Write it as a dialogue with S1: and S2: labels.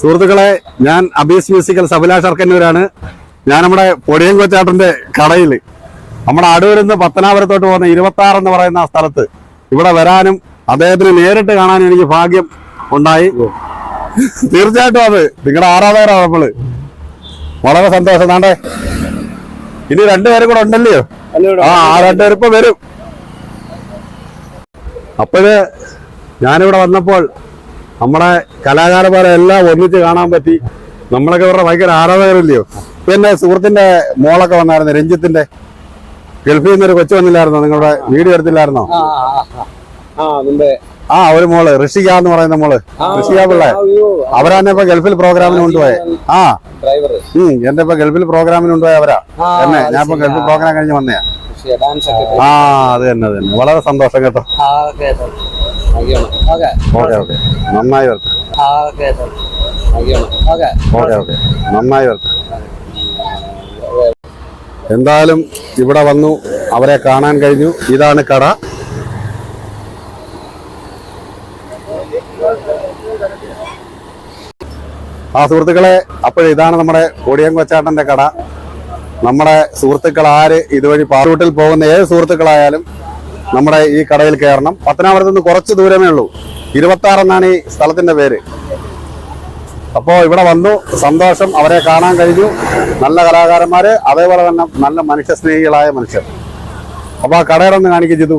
S1: സുഹൃത്തുക്കളെ, ഞാൻ അബീസ് മ്യൂസിക്കൽ അഭിലാഷ് അർക്കന്നൂരാണ്. ഞാൻ നമ്മുടെ പൊടിയൻ കൊച്ചാട്ടന്റെ കടയിൽ നമ്മുടെ അടൂരിൽ നിന്ന് പത്തനാപുരത്തോട്ട് പോകുന്ന 26 എന്ന് പറയുന്ന ആ സ്ഥലത്ത് ഇവിടെ വരാനും അദ്ദേഹത്തിന് നേരിട്ട് കാണാനും എനിക്ക് ഭാഗ്യം ഉണ്ടായി. തീർച്ചയായിട്ടും അത് നിങ്ങളുടെ ആരാധകരാണ് നമ്മള്. വളരെ സന്തോഷം. താണ്ടേ ഇനി രണ്ടുപേരും കൂടെ ഉണ്ടല്ലോ. ആ രണ്ടുപേരും ഇപ്പൊ വരും. അപ്പോഴ് ഞാനിവിടെ വന്നപ്പോൾ നമ്മുടെ കലാകാരന്മാരെ എല്ലാം ഒന്നിച്ച് കാണാൻ പറ്റി. നമ്മളൊക്കെ ഇവരുടെ ഭയങ്കര ആരാധകരല്ലയോ. പിന്നെ സുഹൃത്തിന്റെ മോളൊക്കെ വന്നായിരുന്നു, രഞ്ജിത്തിന്റെ. ഗൾഫിൽ നിന്നൊരു കൊച്ചു വന്നില്ലായിരുന്നോ? നിങ്ങളുടെ വീഡിയോ എടുത്തില്ലായിരുന്നോ? ആ ഒരു മോള് ഋഷിക എന്ന് പറയുന്ന മോള്, ഋഷിക പിള്ളേ. അവരാണ് ഇപ്പൊ ഗൾഫിൽ പ്രോഗ്രാമിന് കൊണ്ടുപോയെ. എന്റെ ഇപ്പൊ ഗൾഫിൽ പ്രോഗ്രാമിന് കൊണ്ടുപോയ അവരാ എന്നെ. ഞാൻ ഇപ്പൊ ഗൾഫിൽ പ്രോഗ്രാം കഴിഞ്ഞ് വന്നയാ. അത് തന്നെ വളരെ സന്തോഷം കേട്ടോ. ഓക്കെ നന്നായി വരട്ടെ. ഓക്കെ നന്നായി വരട്ടെ. എന്തായാലും ഇവിടെ വന്നു, അവരെ കാണാൻ കഴിഞ്ഞു. ഇതാണ് കട. സുഹൃത്തുക്കളെ, അപ്പോഴേ ഇതാണ് നമ്മുടെ പൊടിയൻ കൊച്ചാട്ടന്റെ കട. നമ്മുടെ സുഹൃത്തുക്കൾ ആര് ഇതുവഴി പാറൂട്ടിൽ പോകുന്ന ഏത് സുഹൃത്തുക്കളായാലും നമ്മുടെ ഈ കടയിൽ കയറണം. പത്തനാപുരത്ത് നിന്ന് കുറച്ച് ദൂരമേ ഉള്ളൂ. 26 എന്നാണ് ഈ സ്ഥലത്തിന്റെ പേര്. അപ്പോ ഇവിടെ വന്നു, സന്തോഷം. അവരെ കാണാൻ കഴിഞ്ഞു. നല്ല കലാകാരന്മാര്, അതേപോലെ തന്നെ നല്ല മനുഷ്യസ്നേഹികളായ മനുഷ്യർ. അപ്പൊ ആ കടയുടെ ഒന്ന് കാണിക്കും ചെയ്തു.